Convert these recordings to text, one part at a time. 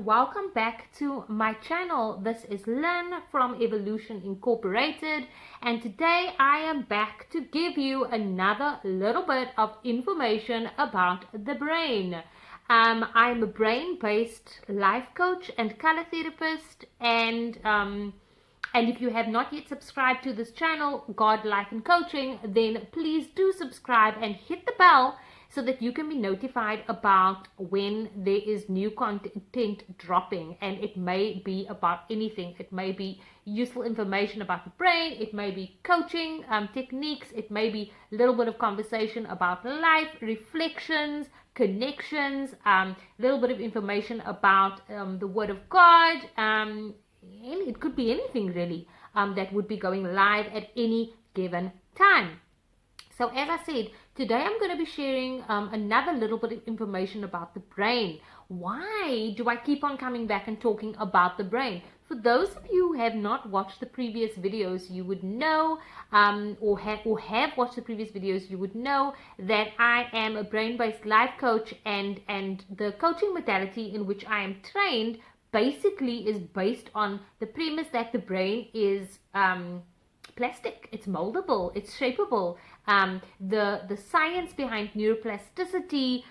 welcome back to my channel. This is Lynn from Evolution Incorporated, and today I am back to give you another little bit of information about the brain. I'm a brain-based life coach and color therapist, and if you have not yet subscribed to this channel, God, Life and Coaching, then please do subscribe and hit the bell so that you can be notified about when there is new content dropping. And it may be about anything. It may be useful information about the brain, it may be coaching techniques, it may be a little bit of conversation about life, reflections, connections, a little bit of information about the Word of God. It could be anything really that would be going live at any given time. So as I said, today I'm going to be sharing another little bit of information about the brain. Why do I keep on coming back and talking about the brain? For those of you who have not watched the previous videos, you would know, or have watched the previous videos, you would know that I am a brain-based life coach, and the coaching modality in which I am trained basically is based on the premise that the brain is plastic, it's moldable, it's shapeable. The science behind neuroplasticity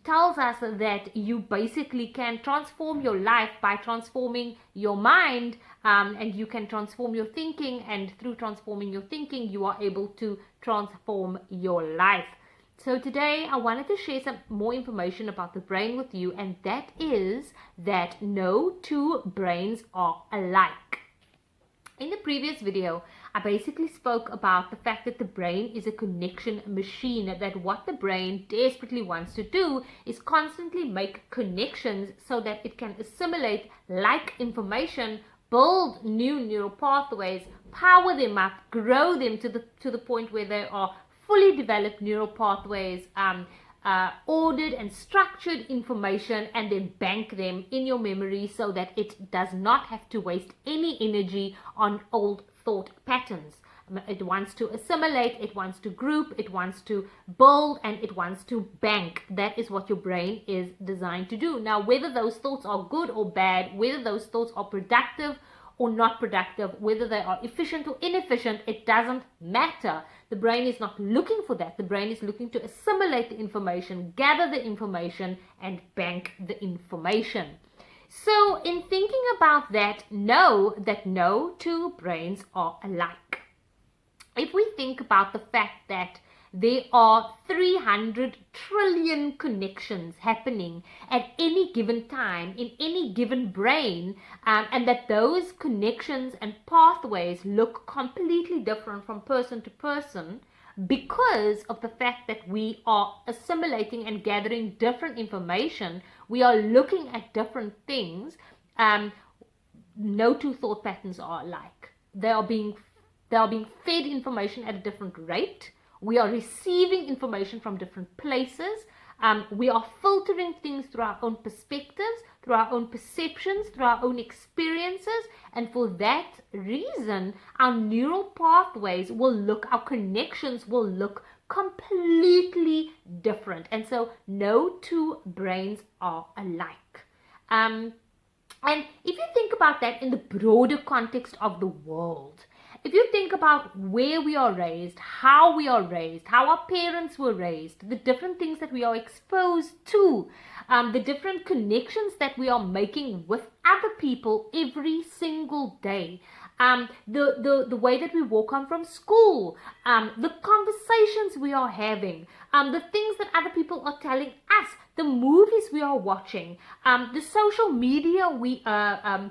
tells us that you basically can transform your life by transforming your mind, and you can transform your thinking, and through transforming your thinking you are able to transform your life. So today I wanted to share some more information about the brain with you, and that is that no two brains are alike. In the previous video, I basically spoke about the fact that the brain is a connection machine, that what the brain desperately wants to do is constantly make connections so that it can assimilate like information, build new neural pathways, power them up, grow them to the point where they are fully developed neural pathways, ordered and structured information, and then bank them in your memory so that it does not have to waste any energy on old thought patterns. It wants to assimilate, it wants to group, it wants to build, and it wants to bank. That is what your brain is designed to do. Now, whether those thoughts are good or bad, whether those thoughts are productive or not productive, whether they are efficient or inefficient, it doesn't matter. The brain is not looking for that. The brain is looking to assimilate the information, gather the information, and bank the information. So in thinking about that, know that no two brains are alike. If we think about the fact that there are 300 trillion connections happening at any given time in any given brain, and that those connections and pathways look completely different from person to person because of the fact that we are assimilating and gathering different information, we are looking at different things. No two thought patterns are alike. They are being fed information at a different rate. We are receiving information from different places. We are filtering things through our own perspectives, through our own perceptions, through our own experiences. And for that reason, our neural pathways our connections will look completely different. And so no two brains are alike. And if you think about that in the broader context of the world, if you think about where we are raised, how our parents were raised, the different things that we are exposed to, the different connections that we are making with other people every single day, the way that we walk home from school, the conversations we are having, the things that other people are telling us, the movies we are watching, the social media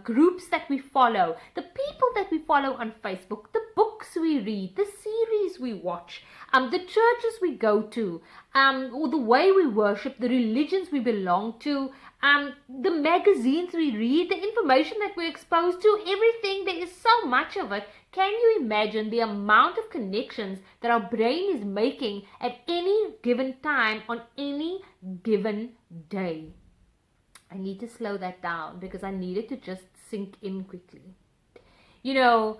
groups that we follow, the people that we follow on Facebook, the books we read, the series we watch, the churches we go to, or the way we worship, the religions we belong to, the magazines we read, the information that we're exposed to, everything. There is so much of it. Can you imagine the amount of connections that our brain is making at any given time on any given day? I need to slow that down because I need it to just sink in quickly. You know,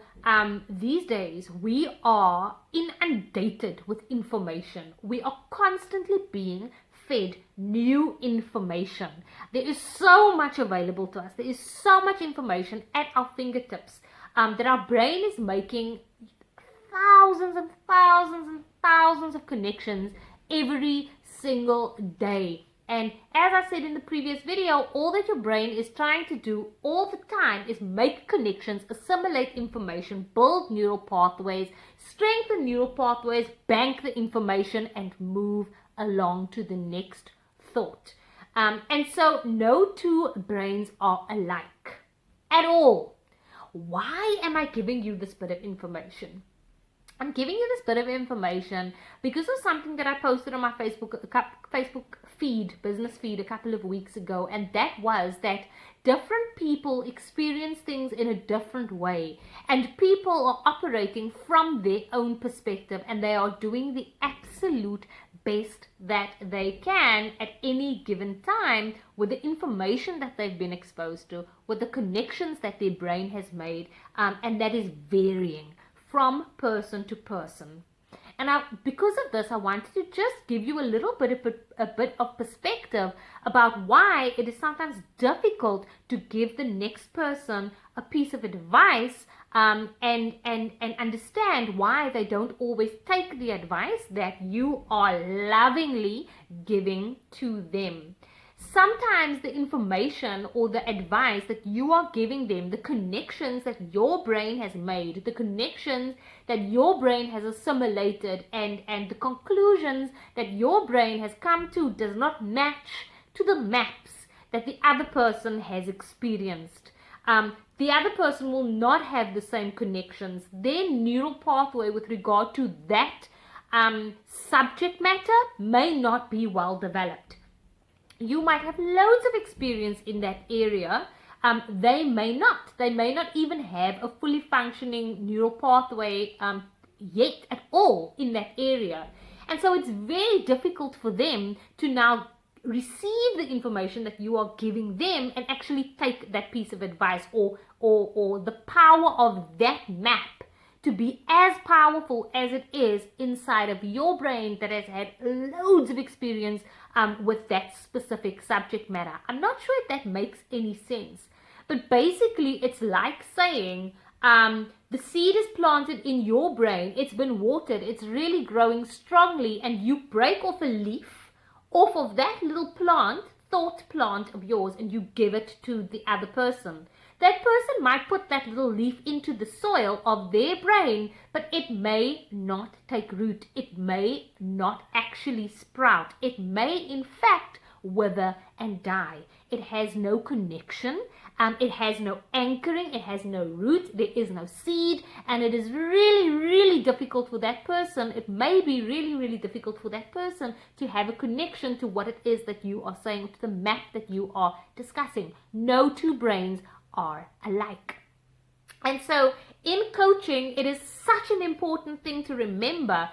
these days we are inundated with information. We are constantly being fed new information. There is so much available to us. There is so much information at our fingertips that our brain is making thousands and thousands and thousands of connections every single day. And as I said in the previous video, all that your brain is trying to do all the time is make connections, assimilate information, build neural pathways, strengthen neural pathways, bank the information, and move along to the next thought. And so no two brains are alike at all. Why am I giving you this bit of information? I'm giving you this bit of information because of something that I posted on my Facebook feed, business feed, a couple of weeks ago, and that was that different people experience things in a different way, and people are operating from their own perspective, and they are doing the absolute best that they can at any given time with the information that they've been exposed to, with the connections that their brain has made, and that is varying from person to person. And because of this, I wanted to just give you a little bit of perspective about why it is sometimes difficult to give the next person a piece of advice, and understand why they don't always take the advice that you are lovingly giving to them. Sometimes the information or the advice that you are giving them, the connections that your brain has made, the connections that your brain has assimilated, and the conclusions that your brain has come to does not match to the maps that the other person has experienced. The other person will not have the same connections. Their neural pathway with regard to that subject matter may not be well developed. You might have loads of experience in that area. They may not. They may not even have a fully functioning neural pathway yet at all in that area. And so it's very difficult for them to now receive the information that you are giving them and actually take that piece of advice or the power of that map to be as powerful as it is inside of your brain that has had loads of experience with that specific subject matter. I'm not sure if that makes any sense, but basically it's like saying the seed is planted in your brain, it's been watered, it's really growing strongly, and you break off a leaf off of that little thought plant of yours, and you give it to the other person. That person might put that little leaf into the soil of their brain, but it may not take root. It may not actually sprout. It may, in fact, wither and die. It has no connection. It has no anchoring. It has no root. There is no seed. And it is really, really difficult for that person. It may be really, really difficult for that person to have a connection to what it is that you are saying, to the map that you are discussing. No two brains are alike. And so in coaching, it is such an important thing to remember,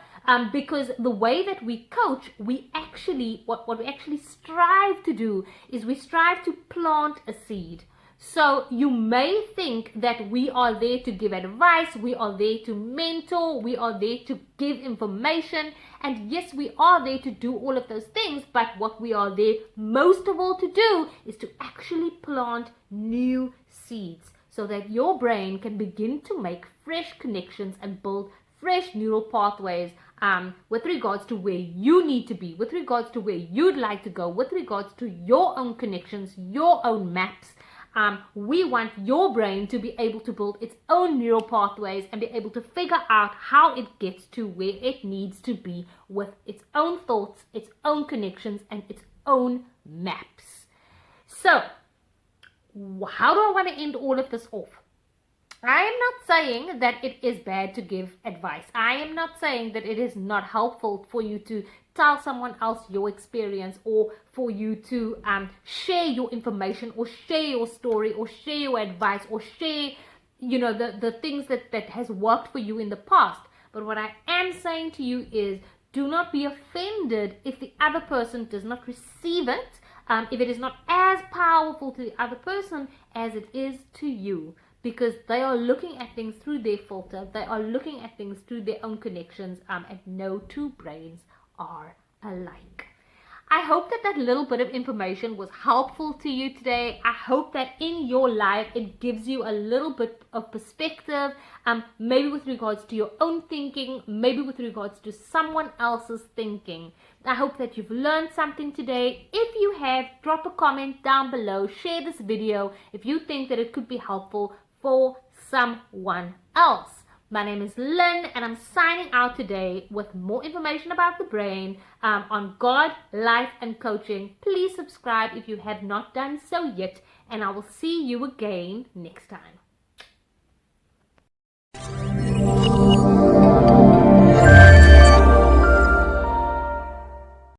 because the way that we coach, what we actually strive to do is we strive to plant a seed. So you may think that we are there to give advice, we are there to mentor, we are there to give information, and yes, we are there to do all of those things, but what we are there most of all to do is to actually plant new seeds so that your brain can begin to make fresh connections and build fresh neural pathways with regards to where you need to be, with regards to where you'd like to go, with regards to your own connections, your own maps. We want your brain to be able to build its own neural pathways and be able to figure out how it gets to where it needs to be with its own thoughts, its own connections, and its own maps. So, how do I want to end all of this off? I am not saying that it is bad to give advice. I am not saying that it is not helpful for you to tell someone else your experience, or for you to share your information, or share your story, or share your advice, or share, the things that has worked for you in the past. But what I am saying to you is, do not be offended if the other person does not receive it, if it is not as powerful to the other person as it is to you. Because they are looking at things through their filter, they are looking at things through their own connections, and no two brains are alike. I hope that that little bit of information was helpful to you today. I hope that in your life it gives you a little bit of perspective, maybe with regards to your own thinking, maybe with regards to someone else's thinking. I hope that you've learned something today. If you have, drop a comment down below. Share this video if you think that it could be helpful for someone else. My name is Lynn, and I'm signing out today with more information about the brain on God, life, and coaching. Please subscribe if you have not done so yet, and I will see you again next time.